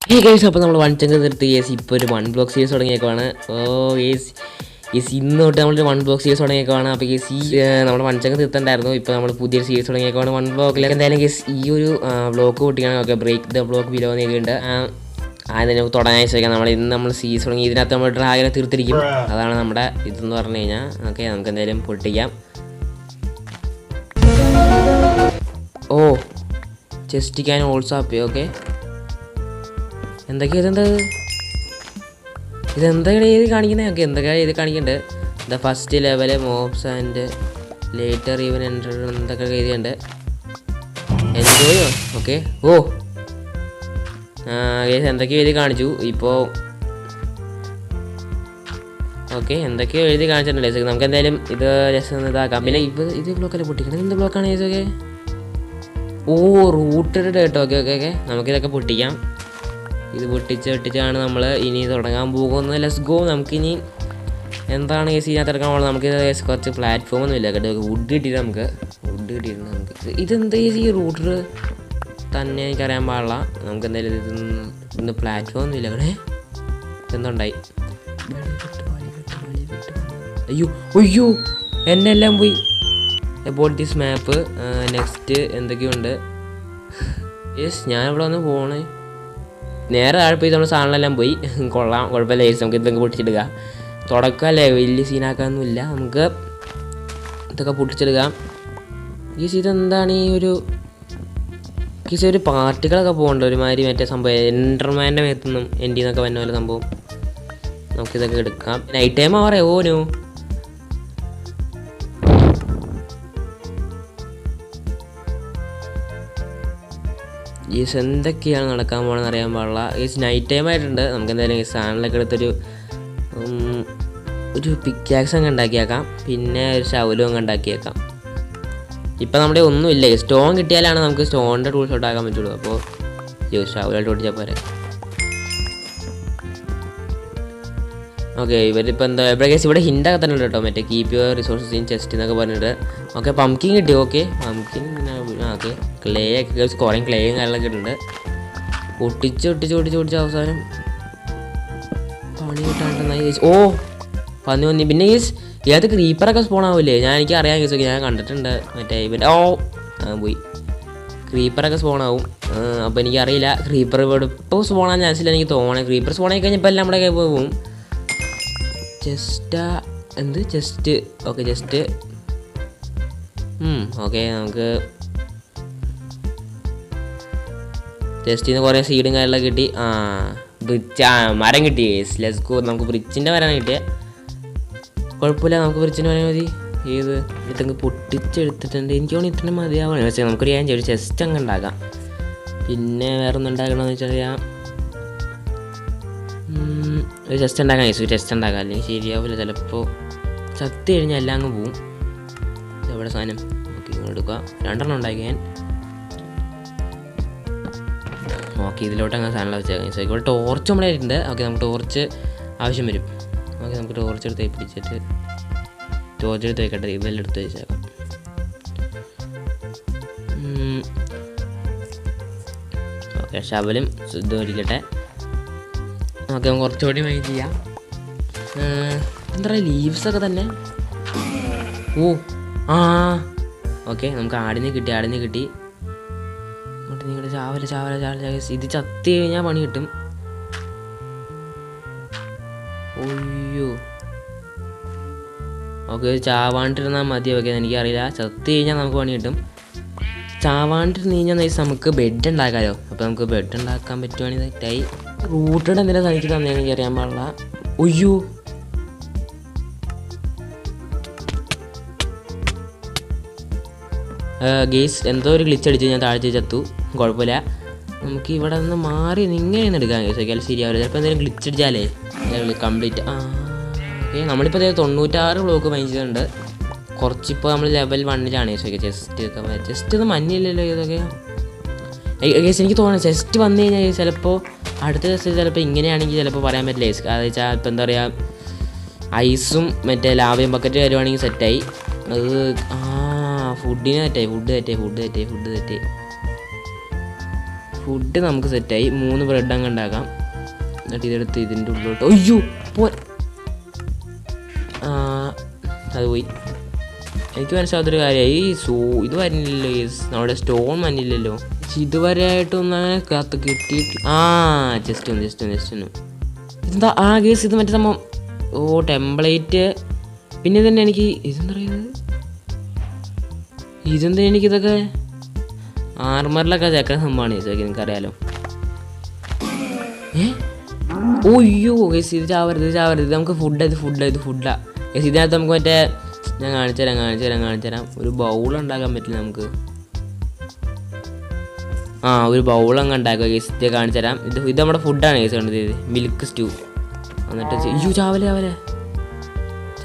അപ്പോൾ നമ്മൾ വൺ ചങ്ക് നിർത്തി ഇപ്പോൾ ഒരു 1 ബ്ലോക്ക് സീരീസ് തുടങ്ങിയേക്കാണ്. ഇന്ന് തൊട്ട് നമ്മളൊരു 1 ബ്ലോക്ക് സീരീസ് തുടങ്ങിയേക്കാണ്. അപ്പോൾ നമ്മൾ 1 ചങ്ക് തീർത്തണ്ടായിരുന്നു. ഇപ്പോൾ നമ്മൾ പുതിയൊരു സീരീസ് തുടങ്ങിയേക്കാണ് 1 ബ്ലോക്കിലേക്ക്. എന്തായാലും ഈ ഒരു ബ്ലോക്ക് പൊട്ടിക്കണം. Okay, break the block below എന്നൊക്കെയുണ്ട്. ആദ്യം നമുക്ക് തുടങ്ങാൻ ചോദിക്കാം. നമ്മൾ സീരീസ് തുടങ്ങി. ഇതിനകത്ത് നമ്മൾ ഡ്രാഗനെ തീർത്തിരിക്കും. അതാണ് നമ്മുടെ ഇതെന്ന് പറഞ്ഞു കഴിഞ്ഞാൽ. ഓക്കെ, നമുക്ക് എന്തായാലും പൊട്ടിക്കാം. Oh, chest can also up. Okay, ഇതെന്താ എഴുതി കാണിക്കുന്നത്? ഓക്കെ, എന്തൊക്കെയാണ് എഴുതി കാണിക്കുന്നുണ്ട്? The first level mobs and later even entry എന്തൊക്കെ എഴുതിയുണ്ട്. എൻജോയോ? ഓക്കെ. ഓ, എന്തൊക്കെയോ എഴുതി കാണിച്ചു ഇപ്പോൾ. ഓക്കെ, എന്തൊക്കെയോ എഴുതി കാണിച്ചിട്ടുണ്ട്. നമുക്ക് എന്തായാലും ഇത് ജസ്റ്റ് ഒന്ന് ഇതാക്കാം. പിന്നെ ഇത് ബ്ലോക്കല്ലേ പൊട്ടിക്കണം? എന്ത് ബ്ലോക്കാണ് ഇതൊക്കെ? ഓ, റൂട്ടഡ് കേട്ടോ. ഓക്കെ, നമുക്കിതൊക്കെ പൊട്ടിക്കാം. ഇത് പൊട്ടിച്ചാണ് നമ്മൾ ഇനി തുടങ്ങാൻ പോകുന്നത്. Let's go. നമുക്കിനി എന്താണ് ഇതിനകത്ത് ഇറക്കാൻ പോകുന്നത്? നമുക്കിത് കുറച്ച് പ്ലാറ്റ്ഫോമൊന്നും ഇല്ല കേട്ടോ. വുഡ് കിട്ടിയിട്ടുണ്ട്. ഇതെന്താ ഈ റൂട്ടർ തന്നെ എനിക്കറിയാൻ പാടില്ല. നമുക്ക് എന്തായാലും ഇന്ന് പ്ലാറ്റ്ഫോം ഒന്നും ഇല്ല കേട്ടോ. ഇതെന്തുണ്ടായി? അയ്യോ എന്നെല്ലാം പോയി. അബൌട്ട് ദിസ് മാപ്പ് നെക്സ്റ്റ് എന്തൊക്കെയുണ്ട്? ഞാനിവിടെ വന്ന് പോണേ. നേരെ താഴെ പോയി നമ്മൾ സാധനങ്ങളെല്ലാം പോയി. കുഴപ്പമില്ല. നമുക്ക് ഇതൊക്കെ പൊട്ടിച്ചെടുക്കുക. തുടക്കമല്ലേ, വലിയ സീനാക്കാനൊന്നുമില്ല. നമുക്ക് ഇതൊക്കെ പൊട്ടിച്ചെടുക്കാം. ഇതെന്താണ് ഈ ഒരു പാർട്ടികളൊക്കെ പോകണ്ട ഒരുമാതിരി മറ്റേ സംഭവം എൻ്റർമാൻ്റെ മേത്തുനിന്നും എൻ്റെ നിന്നൊക്കെ വന്ന പോലെ സംഭവം. നമുക്കിതൊക്കെ എടുക്കാം. നൈറ്റ് ടൈം ആവാറേ. ഓനോ എന്തൊക്കെയാണ് നടക്കാൻ പോകണമെന്ന് അറിയാൻ പാടില്ല. നൈറ്റ് ടൈം ആയിട്ടുണ്ട്. നമുക്ക് എന്തായാലും ഈ സാധനങ്ങളൊക്കെ എടുത്തൊരു പിക്കാക്സ് അങ്ങ് ഉണ്ടാക്കിയേക്കാം. പിന്നെ ഒരു ശവലും അങ്ങ് ഉണ്ടാക്കിയേക്കാം. ഇപ്പം നമ്മുടെ ഒന്നുമില്ല. സ്റ്റോൺ കിട്ടിയാലാണ് നമുക്ക് സ്റ്റോണിൻ്റെ ടൂൾസ് ഉണ്ടാക്കാൻ പറ്റുള്ളൂ. അപ്പോൾ ശവലായിട്ട് ഓടിച്ചാൽ പോരെ. ഓക്കെ, ഇവരിപ്പോൾ എന്താ ഇവിടെ ഹിൻ്റൊക്കെ തന്നെ ഉണ്ട് കേട്ടോ. മറ്റേ keep your resources in chest എന്നൊക്കെ പറഞ്ഞിട്ട്. ഓക്കെ, പംകിൻ കിട്ടി. Okay, pumpkin. ഓക്കെ, ക്ലേ ഒക്കെ കുറേ ക്ലേയും കാര്യങ്ങളൊക്കെ ഉണ്ട്. ഒട്ടിച്ച് അവസാനം പണി കിട്ടാണ്ടെന്നായി. ഓ, പന്നി. പിന്നെ ഇതിനകത്ത് ക്രീപ്പറൊക്കെ സ്പോൺ ആവില്ലേ? എനിക്ക് അറിയാൻ കേസൊക്കെ ഞാൻ കണ്ടിട്ടുണ്ട്. മറ്റേ ഇവൻ്റെ പോയി ക്രീപ്പറൊക്കെ സ്പോൺ ആവും. അപ്പോൾ എനിക്കറിയില്ല ക്രീപ്പർ ഇപ്പോൾ സ്പോൺ ആകാൻ ചാൻസില്ല എനിക്ക് തോന്നണം. ക്രീപ്പർ സ്പോൺ ആയി കഴിഞ്ഞപ്പോൾ എല്ലാം നമ്മുടെ കയ്യിൽ പോകും. ചെസ്റ്റ്. Okay, just okay. നമുക്ക് ജസ്റ്റ് ഇന്ന് കുറേ സീഡും കാര്യങ്ങളൊക്കെ കിട്ടി. ബ്രിഡ്ജ് മരം കിട്ടി. Let's go. നമുക്ക് ബ്രിഡ്ജിൻ്റെ മരമാണ് കിട്ടിയത്. കുഴപ്പമില്ല, നമുക്ക് ബ്രിഡ്ജിൻ്റെ മരം മതി. ഇതൊക്കെ പൊട്ടിച്ചെടുത്തിട്ടുണ്ട്. എനിക്ക് തോന്നുന്നു ഇത്രയും മതിയാവണം. പക്ഷേ നമുക്കൊരു ഞാൻ ഒരു ചെസ്റ്റ് അങ്ങ് ഉണ്ടാക്കാം. പിന്നെ വേറെ ഒന്നും ഉണ്ടാക്കണമെന്ന് വെച്ചാൽ ഒരു ചെസ്റ്റ് ഉണ്ടാക്കാൻ ചെസ്റ്റ് ഉണ്ടാക്കാം. അല്ലെങ്കിൽ ശരിയാവില്ല. ചിലപ്പോൾ ചത്ത് കഴിഞ്ഞാൽ എല്ലാം അങ്ങ് പോവും. എവിടെ സാധനം? ഓക്കെ, ഇങ്ങോട്ട് എടുക്കുക. 2 ഉണ്ടാക്കി ഞാൻ. ഓക്കെ, ഇതിലോട്ട് അങ്ങനെ സാധനം വെച്ചേക്കാം. ഇവിടെ ടോർച്ച് നമ്മുടെ ഉണ്ട്. ഓക്കെ, നമുക്ക് ടോർച്ച് ആവശ്യം വരും. ഓക്കെ, നമുക്ക് ടോർച്ച് എടുത്ത് പിടിച്ചിട്ട് ടോർച്ച് എടുത്ത് വെക്കട്ടെ. ഇതെല്ലാം എടുത്ത് വെച്ചേക്കാം. ഓക്കെ, ശവലും ഇതും ഇരിക്കട്ടെ. ഓക്കെ, നമുക്ക് കുറച്ചുകൂടി മൈൻ ചെയ്യാം. എന്താ പറയുക, ലീവ്സൊക്കെ തന്നെ. ഓക്കെ, നമുക്ക് ആടിനെ കിട്ടി. നിങ്ങളുടെ ചാവല. ഇത് ചത്തി കഴിഞ്ഞാൽ പണി കിട്ടും. ഒയ്യോ. ഓക്കെ, ചാവാണ്ടിരുന്നാൽ മതി. ഓക്കെ, എനിക്കറിയില്ല. ചത്തി കഴിഞ്ഞാൽ നമുക്ക് പണി കിട്ടും. ചാവാണ്ടിരുന്ന് കഴിഞ്ഞാൽ നമുക്ക് ബെഡ് ഉണ്ടാക്കാമല്ലോ. അപ്പോൾ നമുക്ക് ബെഡ് ഉണ്ടാക്കാൻ പറ്റുവാണെങ്കിൽ തെറ്റായി. റൂട്ടഡ് എന്തിനാ തനിക്ക് തന്നെയെന്ന് എനിക്ക് അറിയാൻ പാടില്ല. ഒയ്യോ, ഗേസ് എന്തോ ഒരു ഗ്ലിച്ച് അടിച്ച് ഞാൻ താഴ്ത്തി ചത്തു. കുഴപ്പമില്ല, നമുക്ക് ഇവിടെ നിന്ന് മാറി ഇങ്ങനെയൊന്നും എടുക്കാം. ഗേസ് ഒക്കെ ശരിയാവില്ല. ചിലപ്പോൾ എന്തെങ്കിലും ഗ്ലിച്ച് അടിച്ചാലേ കംപ്ലീറ്റ്. ഓക്കെ, നമ്മളിപ്പോൾ 96 ബ്ലോക്ക് മൈൻ ചെയ്തിട്ടുണ്ട്. കുറച്ചിപ്പോൾ നമ്മൾ ലെവൽ 1-ലാണ്. ചെസ്റ്റ് ഇത് മഞ്ഞില്ലല്ലോ ഇതൊക്കെ. ഗേസ് എനിക്ക് തോന്നുന്നു ചെസ്റ്റ് വന്നു കഴിഞ്ഞാൽ ചിലപ്പോൾ അടുത്ത ചെസ്റ്റ് ചിലപ്പോൾ ഇങ്ങനെയാണെങ്കിൽ ചിലപ്പോൾ പറയാൻ പറ്റില്ല. അതെന്ന് വെച്ചാൽ ഇപ്പം എന്താ പറയുക, ഐസും മറ്റേ ലാവയും ബക്കറ്റ് വരുവാണെങ്കിൽ സെറ്റായി. അത് ഫുഡിന് തെറ്റായി. ഫുഡ് തെറ്റായി. ഫുഡ് നമുക്ക് സെറ്റായി. 3 ബ്രെഡ് അങ്ങ് ഉണ്ടാക്കാം. എന്നിട്ട് ഇതെടുത്ത് ഇതിൻ്റെ ഉള്ളിലോട്ട് അയ്യോ പോ അത് പോയി. എനിക്ക് മനസ്സിലാത്തൊരു കാര്യമായി ഇത് വരുന്നില്ലല്ലോ. നമ്മുടെ സ്റ്റോൺ വന്നില്ലല്ലോ. ഇതുവരെ ആയിട്ടൊന്നും അങ്ങനെ കാത്ത് കിട്ടിയിട്ട് ജസ്റ്റ് ഒന്ന് ഇതെന്താ ഗേസ് ഇത് മറ്റേ സംഭവം. ടെംപ്ലേറ്റ്. പിന്നെ തന്നെ എനിക്ക് ഇതെന്താ പറയുന്നത്, ഇതെന്താ എനിക്കിതൊക്കെ ആർമറിലൊക്കെ ചേക്കുന്ന സംഭവമാണ് ചോദിച്ചത്. എനിക്കറിയാലോ. അയ്യോ ഗേസ് ഇത് ചാവരുത്. നമുക്ക് ഫുഡാണ് ഗേസ്. ഇതിനകത്ത് നമുക്ക് മറ്റേ ഞാൻ കാണിച്ചു തരാം. ഒരു ബൗൾ ഉണ്ടാക്കാൻ പറ്റില്ല നമുക്ക്. ഒരു ബൗളങ്ങ് ഉണ്ടാക്കുക ഗേസ്. ഇത് കാണിച്ചു തരാം. ഇത് നമ്മുടെ ഫുഡാണ് ഗേസ്. കണ്ടത് ഇത് മിൽക്ക് സ്റ്റൂ. എന്നിട്ട്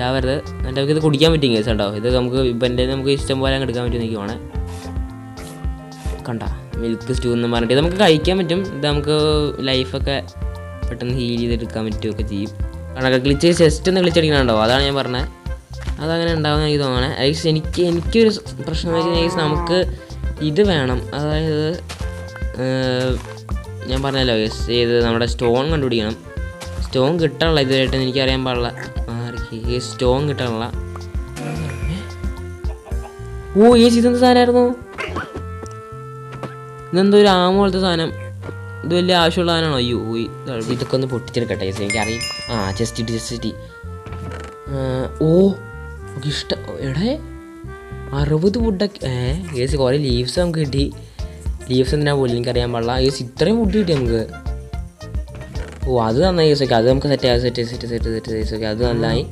ചാവരുത്. എന്നിട്ട് നമുക്ക് ഇത് കുടിക്കാൻ പറ്റും കേസ്. ഉണ്ടോ ഇത് നമുക്ക് ഇപ്പം നമുക്ക് ഇഷ്ടം പോലെ അങ്ങ് എടുക്കാൻ പറ്റും. എനിക്ക് വേണേ കണ്ട മിൽക്ക് സ്റ്റൂ എന്ന് പറഞ്ഞിട്ട് നമുക്ക് കഴിക്കാൻ പറ്റും. ഇത് നമുക്ക് ലൈഫൊക്കെ പെട്ടെന്ന് ഹീൽ ചെയ്തെടുക്കാൻ പറ്റുമൊക്കെ ചെയ്യും. കാരണം ജസ്റ്റ് ഒന്ന് ഗ്ലിച്ചടിക്കണുണ്ടോ, അതാണ് ഞാൻ പറഞ്ഞത്. അതങ്ങനെ ഉണ്ടാവുമെന്ന് എനിക്ക് തോന്നണേ. എനിക്കൊരു പ്രശ്നം എന്ന് വെച്ചാൽ നമുക്ക് ഇത് വേണം. അതായത് ഞാൻ പറഞ്ഞല്ലോ ഇത് നമ്മുടെ സ്റ്റോൺ കണ്ടുപിടിക്കണം. സ്റ്റോൺ കിട്ടാനുള്ള ഇതുവരെയായിട്ട് എനിക്കറിയാൻ പാടില്ല. സ്റ്റോൺ കിട്ടാനുള്ള ഇതെന്ത് സാധനമായിരുന്നു? ഇതെന്തോ ഒരു ആമ പോലത്തെ സാധനം. ഇത് വലിയ ആവശ്യമുള്ള സാധനമാണോ? അയ്യോ ഇതൊക്കെ ഒന്ന് പൊട്ടിച്ചെടുക്കട്ടെ. എനിക്കറിയാം. ചെസ്റ്റ് ഇഷ്ടം. എടേ 60 ഫുഡൊക്കെ കേസ്. കുറേ ലീവ്സ് നമുക്ക് കിട്ടി. ലീവ്സ് എന്തിനാ പോലും എനിക്കറിയാൻ പാടില്ല. കേസ് ഇത്രയും ഫുഡ് കിട്ടി നമുക്ക്. അത് നന്നായി കേസ്. അത് നമുക്ക് സെറ്റ് ഓക്കെ. അത് നന്നായി.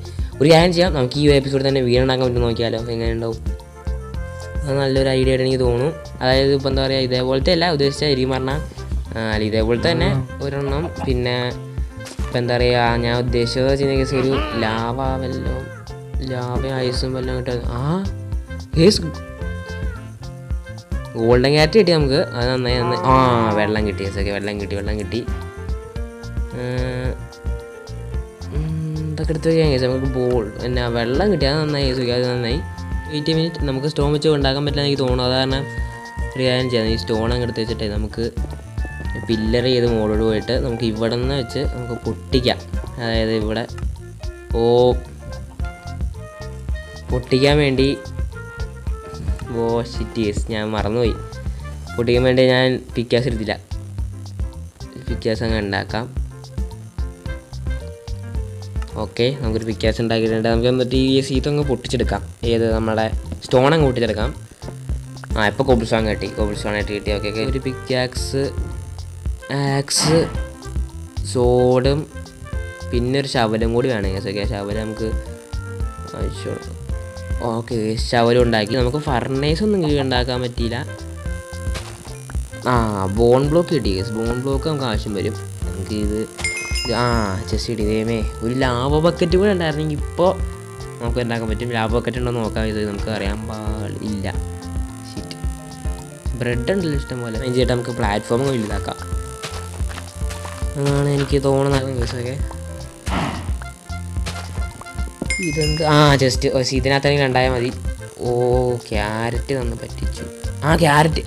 ഒരു കാര്യം ചെയ്യാം, നമുക്ക് ഈ എപ്പിസോഡ് തന്നെ വീടുണ്ടാക്കാൻ പറ്റും നോക്കിയാലോ, എങ്ങനെ ഉണ്ടാവും. അത് നല്ലൊരു ഐഡിയ ആയിട്ട് എനിക്ക് തോന്നുന്നു. അതായത് ഇപ്പം എന്താ പറയുക, ഇതേപോലത്തെ അല്ല ഉദ്ദേശിച്ചായിരിക്കും പറഞ്ഞാൽ അല്ല ഇതേപോലത്തെ തന്നെ ഒരെണ്ണം. പിന്നെ ഇപ്പം എന്താ പറയുക, ഞാൻ ഉദ്ദേശിച്ചത് വെച്ചാൽ കേസ് ഒരു ലാവ ഐസും വല്ലതും കിട്ടും. കേസ് ഗോൾഡൻ ക്യാറ്റ് കിട്ടി നമുക്ക്. അത് നന്നായി. വെള്ളം കിട്ടി കേസ്. ഓക്കെ വെള്ളം കിട്ടി. ഇതൊക്കെ എടുത്ത് വയ്ക്കാൻ കേസ്. നമുക്ക് വെള്ളം കിട്ടി. അത് നന്നായി കേസ്. ഓക്കെ അത് നന്നായി. 8 മിനിറ്റ് നമുക്ക് സ്റ്റോൺ വെച്ച് ഉണ്ടാക്കാൻ പറ്റില്ല എനിക്ക് തോന്നുന്നു. അത് കാരണം ഒരു കാര്യം ചെയ്യാം, ഈ സ്റ്റോൺ അങ്ങ് എടുത്ത് വെച്ചിട്ട് നമുക്ക് പില്ലർ ചെയ്ത് മുകളിലോട്ട് പോയിട്ട് നമുക്ക് ഇവിടെ നിന്ന് വെച്ച് നമുക്ക് പൊട്ടിക്കാം. അതായത് ഇവിടെ പൊട്ടിക്കാൻ വേണ്ടി ഞാൻ മറന്നുപോയി. പൊട്ടിക്കാൻ വേണ്ടി ഞാൻ പിക്കാസ് എടുത്തില്ല. പിക്കാസ് അങ്ങ് ഉണ്ടാക്കാം. ഓക്കെ നമുക്കൊരു പിക്കാസ് ഉണ്ടാക്കിയിട്ടുണ്ട്. നമുക്ക് എന്നിട്ട് ഈ സീറ്റങ്ങ് പൊട്ടിച്ചെടുക്കാം. നമ്മുടെ സ്റ്റോൺ അങ്ങ് പൊട്ടിച്ചെടുക്കാം. ഇപ്പോൾ കോബിൾ സ്റ്റോൺ കിട്ടി. ഓക്കെ ഒരു പിക്കാക്സ്, ആക്സ്, സോഡും പിന്നെ ഒരു ശവലും കൂടി വേണം കേസ്. ഓക്കെ ശവലം നമുക്ക് ആവശ്യമുള്ളൂ. ഓക്കെ ശവലം ഉണ്ടാക്കി. നമുക്ക് ഫർണേസ് ഒന്നും ഉണ്ടാക്കാൻ പറ്റിയില്ല. ബോൺ ബ്ലോക്ക് കിട്ടി കേസ്. ബോൺ ബ്ലോക്ക് നമുക്ക് ആവശ്യം വരും. നമുക്ക് ഇത് ചെസ്റ്റ് ഇടിതേമേ. ഒരു ലാവ ബക്കറ്റ് കൂടെ ഉണ്ടായിരുന്നെങ്കിൽ ഇപ്പോൾ നമുക്ക് ഉണ്ടാക്കാൻ പറ്റും. ലാവ ബക്കറ്റ് ഉണ്ടോ നോക്കാം. ഇത് നമുക്ക് അറിയാൻ പാടില്ല. ബ്രെഡ് ഉണ്ടല്ലോ ഇഷ്ടം പോലെ. ചെയ്തിട്ട് നമുക്ക് പ്ലാറ്റ്ഫോം വലുതാക്കാം എന്നാണ് എനിക്ക് തോന്നുന്നത് കേസൊക്കെ. ഇതെന്ത് ജസ്റ്റ് ഇതിനകത്തെങ്കിലും ഉണ്ടായാൽ മതി. ക്യാരറ്റ് തന്ന് പറ്റിച്ചു. Carrot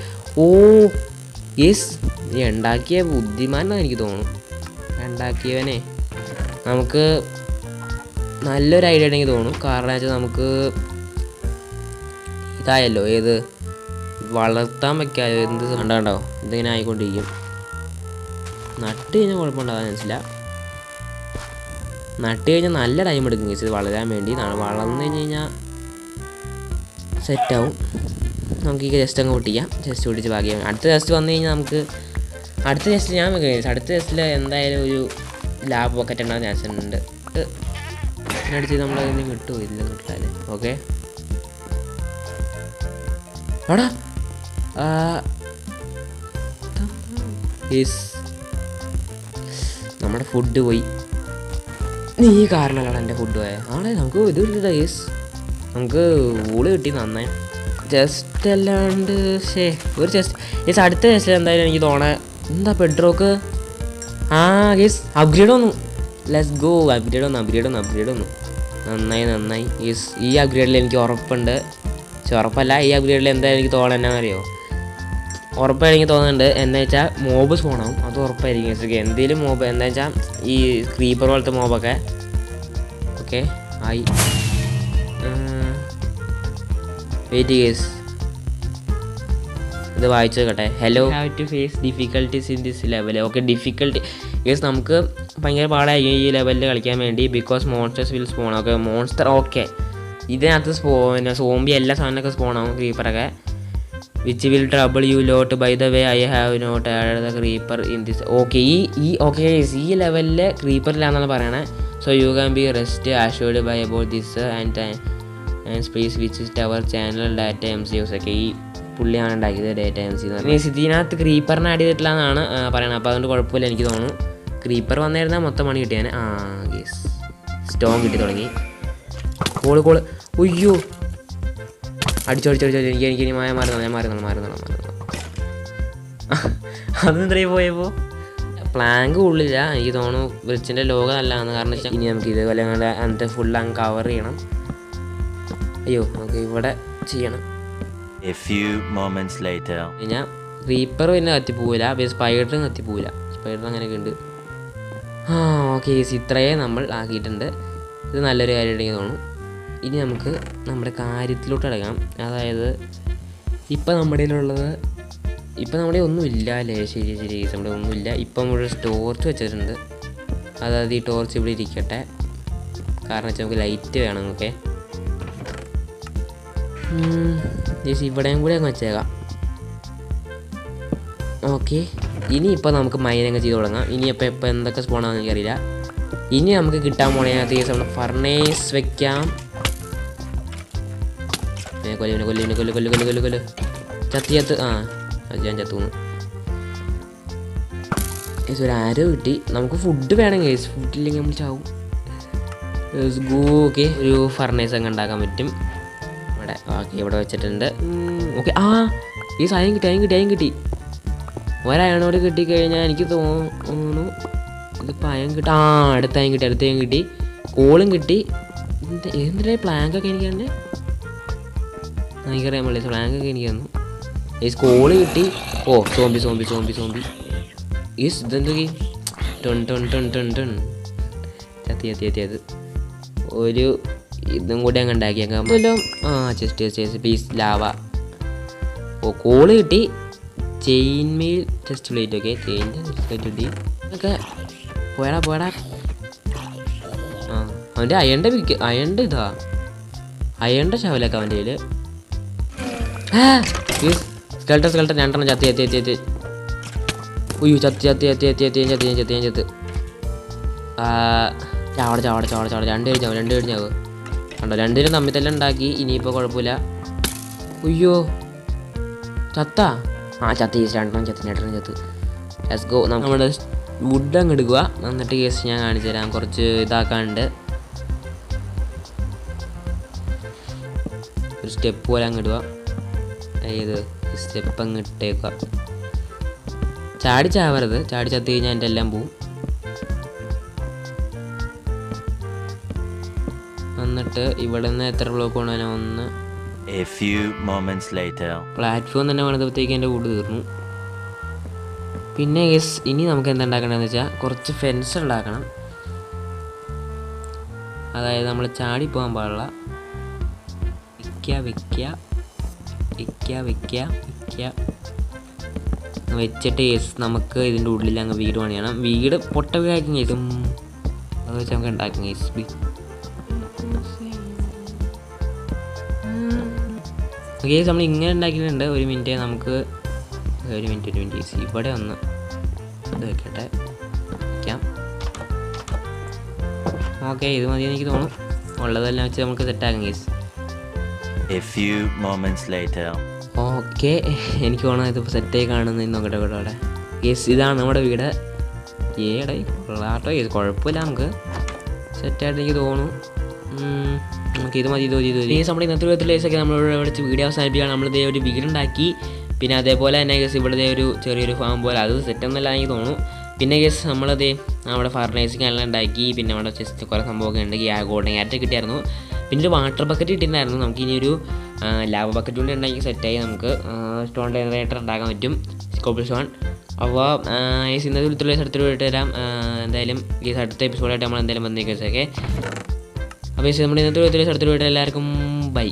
yes. ഉണ്ടാക്കിയ ബുദ്ധിമാനാണെന്ന് എനിക്ക് തോന്നുന്നു. ഉണ്ടാക്കിയവനെ നമുക്ക് നല്ലൊരു ഐഡിയ ഉണ്ടെങ്കിൽ തോന്നും. കാരണം വെച്ചാൽ നമുക്ക് ഇതായല്ലോ വളർത്താൻ വയ്ക്കാമല്ലോ. എന്ത് കണ്ടോ ഇതിങ്ങനെ ആയിക്കൊണ്ടിരിക്കും. നട്ട് കഴിഞ്ഞാൽ കുഴപ്പമുണ്ടാകാൻ മനസ്സില്ല. നട്ട് കഴിഞ്ഞാൽ നല്ല ടൈം എടുക്കും കേസ് ഇത് വളരാൻ വേണ്ടി. വളർന്നു കഴിഞ്ഞാൽ സെറ്റാവും. നമുക്ക് ഈ ജസ്റ്റ് അങ്ങ് പൊട്ടിക്കാം. ജസ്റ്റ് പൊട്ടിച്ച് ബാക്കിയാണ്. അടുത്ത ജസ്റ്റ് വന്നു കഴിഞ്ഞാൽ നമുക്ക് അടുത്ത ജസ്റ്റ് ഞാൻ അടുത്ത ജസ്റ്റിൽ എന്തായാലും ഒരു ലാബ് ബക്കറ്റ് ഉണ്ടാകാൻ ചാൻസ് ഉണ്ട്. അടിച്ച് നമ്മളതിന് കിട്ടുമോ? ഇല്ല കിട്ടാല്ലേ. ഓക്കെ എടാ നമ്മുടെ ഫുഡ് പോയി. നീ കാരണമാണ് എൻ്റെ ഫുഡ് പോയത്. നമുക്ക് ഇത് കിട്ടില്ല കേസ്. നമുക്ക് ഊള് കിട്ടി നന്നായി. ജസ്റ്റ് അല്ലാണ്ട് ഒരു ജസ്റ്റ് അടുത്ത ജസ്റ്റ് എന്തായാലും എനിക്ക് തോന്നണേ എന്താ പെഡ്രോക്ക് കേസ് അപ്ഗ്രേഡ് വന്നു. Let's go. അപ്ഗ്രേഡ് വന്നു. നന്നായി യെസ്. ഈ അപ്ഗ്രേഡിൽ എനിക്ക് ഉറപ്പുണ്ട്. ഉറപ്പല്ല, ഈ അപ്ഗ്രേഡിൽ എന്തായാലും എനിക്ക് തോന്നണം എന്നാണെന്നറിയോ, ഉറപ്പായിരിക്കും തോന്നുന്നുണ്ട്. എന്താ വെച്ചാൽ മോബ് സ്പോണാവും, അത് ഉറപ്പായിരിക്കും. എന്തെങ്കിലും മോബ് എന്താ വെച്ചാൽ ഈ ക്രീപ്പർ പോലത്തെ മോബൊക്കെ. ഓക്കെ ആയി. വെയിറ്റ് ഗേസ്, ഇത് വായിച്ചു നോക്കട്ടെ. Hello, have to face difficulties in this level. Okay, difficulty guys നമുക്ക് ഭയങ്കര പാടായിരിക്കും ഈ ലെവലിൽ കളിക്കാൻ വേണ്ടി. Because monsters will spawn. Okay, monster. Okay, ഇതിനകത്ത് പിന്നെ സോംബി എല്ലാ സാധനമൊക്കെ സ്പോണാവും, ക്രീപ്പറൊക്കെ. Which will trouble you lot. By the way I have not add the creeper in this. Okay, okay ഈ ലെവലിൽ ക്രീപ്പറില്ലാന്നാണ് പറയണേ. So you can B rest assured by about this and space which is our channel data M C use. ഒക്കെ ഈ പുള്ളിയാണ് ഉണ്ടാക്കിയത് data M C എന്ന് പറഞ്ഞാൽ. ഇതിനകത്ത് ക്രീപ്പറിനെ ആഡ് ചെയ്തിട്ടില്ല എന്നാണ് പറയണത്. അപ്പോൾ അതുകൊണ്ട് കുഴപ്പമില്ല എനിക്ക് തോന്നുന്നു. ക്രീപ്പർ വന്നിരുന്നാൽ മൊത്തം പണി കിട്ടിയാൽ. യെസ്, സ്റ്റോൺ കിട്ടി തുടങ്ങി. കോള് ഉയ്യോ, അടിച്ചോ എനിക്ക് മാറുന്നു. അതെന്തേ പോയപ്പോൾ പ്ലാങ്ക് ഉള്ളില്ല എനിക്ക് തോന്നുന്നു. ബ്രിഡ്ജിൻ്റെ ലോകം നല്ലതാണ്. കാരണം വെച്ചാൽ ഇനി നമുക്ക് ഇതേപോലെ അങ്ങനത്തെ ഫുൾ അങ്ങ് കവർ ചെയ്യണം. അയ്യോ, നമുക്ക് ഇവിടെ ചെയ്യണം. ഞാൻ ക്രീപ്പർ പിന്നെ കത്തിപ്പോവില്ല, പിന്നെ സ്പൈഡറും കത്തിപ്പോവില്ല. സ്പൈഡർ അങ്ങനെയൊക്കെ ഉണ്ട്. ഓക്കെ, ഇത്രയേ നമ്മൾ ആക്കിയിട്ടുണ്ട്. ഇത് നല്ലൊരു കാര്യമായിട്ട് എനിക്ക് തോന്നുന്നു. ഇനി നമുക്ക് നമ്മുടെ കാര്യത്തിലോട്ട് അടങ്ങാം. അതായത് ഇപ്പം നമ്മുടെ ഒന്നുമില്ല അല്ലേ? ശരി നമ്മുടെ ഒന്നുമില്ല. ഇപ്പം നമ്മുടെ ടോർച്ച് വെച്ചിട്ടുണ്ട്. അതായത് ഈ ടോർച്ച് ഇവിടെ ഇരിക്കട്ടെ, കാരണം വെച്ചാൽ നമുക്ക് ലൈറ്റ് വേണം. ഓക്കെ, ഇവിടെയും കൂടെ അങ്ങ് വെച്ചേക്കാം. ഓക്കെ, ഇനിയിപ്പോൾ നമുക്ക് മൈനങ്ങ് ചെയ്ത് തുടങ്ങാം. ഇനിയിപ്പോൾ എന്തൊക്കെ സ്പോണാണെന്ന് എനിക്കറിയില്ല. ഇനി നമുക്ക് കിട്ടാൻ പോണതിനകത്ത് കേസ് നമ്മൾ ഫർണേസ് വെക്കാം. കൊല്ല് ചത്ത് ഞാൻ ചത്തുന്നു. കേസ് ഒരു ആരോ കിട്ടി. നമുക്ക് ഫുഡ് വേണം കേസ്, ഫുഡില്ലെങ്കിൽ നമ്മൾ ചാവും. ഓക്കെ, ഒരു ഫർണേസ് അങ്ങ് ഉണ്ടാക്കാൻ പറ്റും ഇവിടെ. ഓക്കെ, ഇവിടെ വെച്ചിട്ടുണ്ട്. ഓക്കെ, ഈ സാധനം കിട്ടി. ഒരയണോട് കിട്ടിക്കഴിഞ്ഞാൽ എനിക്ക് തോന്നുന്നു ഇതിപ്പോൾ അയം കിട്ടി. അടുത്തയം കിട്ടി. കോളും കിട്ടി. എന്തിനാ പ്ലാങ്കൊക്കെ എനിക്ക് തന്നെ എനിക്കറിയാൻ പാടില്ല. പ്ലാങ്കൊക്കെ എനിക്ക് തന്നു. ഈ കോള് കിട്ടി. സോംബി ഇതെന്തൊക്കെ ചത്തിയത് ഒരു ഇതും കൂടി അങ്ങ് ഉണ്ടാക്കിയേക്കാം. Chest piece lava. കോള് കിട്ടി. Chain mail chest plate. Okay, ചെയിൻ്റെ ചെസ്റ്റ് പ്ലേറ്റ് കിട്ടി. ഒക്കെ പോയടാ. അവൻ്റെ അയണ്ട ഇതാ അയണ്ട ശവലൊക്കെ അവൻ്റെ കയ്യിൽ. സ്കെൽട്ടൻ 2 ചത്തി. ഉയ്യോ, ചത്തി. ഞാൻ ചത്ത്. ചാവട 2 കഴിഞ്ഞാവ് കണ്ടോ. 2 തമ്മിൽ തന്നെ ഉണ്ടാക്കി. ഇനിയിപ്പോൾ കുഴപ്പമില്ല. ഉയ്യോ, ചത്താ. ചത്തി. 2 ചത്ത്. Let's go. നമ്മുടെ വുഡ് അങ്ങ് എടുക്കുക. എന്നിട്ട് കേസ് ഞാൻ കാണിച്ചു തരാം. കുറച്ച് ഇതാക്കാനുണ്ട്. ഒരു സ്റ്റെപ്പ് പോലെ അങ്ങ് ഇടുക. ഇത് സ്റ്റെപ്പ് അങ്ങ് ഇട്ടേക്കുക. ചാവരുത്. ചത്ത് കഴിഞ്ഞാൽ എൻ്റെ എല്ലാം പോവും. എന്നിട്ട് ഇവിടെ നിന്ന് എത്ര ബ്ലോക്ക് കൊണ്ടുവരാൻ പ്ലാറ്റ്ഫോം തന്നെ പണിതപ്പോഴത്തേക്ക് എൻ്റെ വുഡ് തീർന്നു. പിന്നെ ഇനി നമുക്ക് എന്താ ഉണ്ടാക്കണമെന്ന് വെച്ചാൽ കുറച്ച് ഫെൻസ് ഉണ്ടാക്കണം. അതായത് നമ്മൾ ചാടിപ്പോകാൻ പാടില്ല. വെച്ചിട്ട് നമുക്ക് ഇതിൻ്റെ ഉള്ളിൽ അങ്ങ് വീട് പണിയണം. വീട് പൊട്ട വീടായിരിക്കും കേസും. അത് വെച്ച് നമുക്ക് ഉണ്ടാക്കും കേസ്. നമ്മൾ ഇങ്ങനെ ഉണ്ടാക്കിയിട്ടുണ്ട്. ഒരു മിനിറ്റ് ഇവിടെ ഒന്ന് ഇത് വെക്കട്ടെ. വയ്ക്കാം. ഓക്കെ, ഇത് മതി എനിക്ക് തോന്നുന്നു. ഉള്ളതെല്ലാം വെച്ച് നമുക്ക് സെറ്റാക്കാം കേസ്. ഓക്കെ, എനിക്ക് തോന്നുന്നു ഇതിപ്പോൾ സെറ്റായി കാണുന്നതെന്ന് നോക്കട്ടെ. ഇവിടെ കേസ് ഇതാണ് നമ്മുടെ വീട്. കേസ് കുഴപ്പമില്ല. നമുക്ക് സെറ്റായിട്ട് എനിക്ക് തോന്നുന്നു. നമുക്ക് ഇത് മതി. കേസ് നമ്മുടെ ഇന്നത്തെ വിധത്തിലേസൊക്കെ നമ്മളിവിടെ വിളിച്ച് വീഡിയോ അവസാനിപ്പിക്കുകയാണ്. നമ്മളിതേ ഒരു വീടുണ്ടാക്കി. പിന്നെ അതേപോലെ തന്നെ കേസ് ഇവിടെ ഒരു ചെറിയൊരു ഫാം പോലെ, അത് സെറ്റൊന്നല്ല എനിക്ക് തോന്നുന്നു. പിന്നെ കേസ് നമ്മളത് നമ്മുടെ ഫർണൈസിങ് എല്ലാം ഉണ്ടാക്കി. പിന്നെ നമ്മുടെ ചെസ്റ്റ് കുറേ സംഭവമൊക്കെ ഉണ്ട്. ഗോൾഡൻ ക്യാരറ്റ് കിട്ടിയായിരുന്നു. പിന്നെ ഒരു വാട്ടർ ബക്കറ്റ് കിട്ടിയിട്ടുണ്ടായിരുന്നു. നമുക്ക് ഇനി ഒരു ലാവ ബക്കറ്റ് കൊണ്ട് ഉണ്ടെങ്കിൽ സെറ്റായി നമുക്ക് സ്റ്റോൺ ജനറേറ്റർ ഉണ്ടാക്കാൻ പറ്റും. Cobble stone. അപ്പോൾ ഇന്നത്തെ അടുത്തുള്ള സ്ഥലത്തിൽ പോയിട്ട് തരാം. എന്തായാലും ഈ അടുത്ത എപ്പിസോഡായിട്ട് നമ്മൾ എന്തായാലും വന്നേക്കാം. ഓക്കെ, അപ്പോൾ നമ്മുടെ ഇന്നത്തെ സ്ഥലത്തിൽ പോയിട്ട് എല്ലാവർക്കും ബൈ.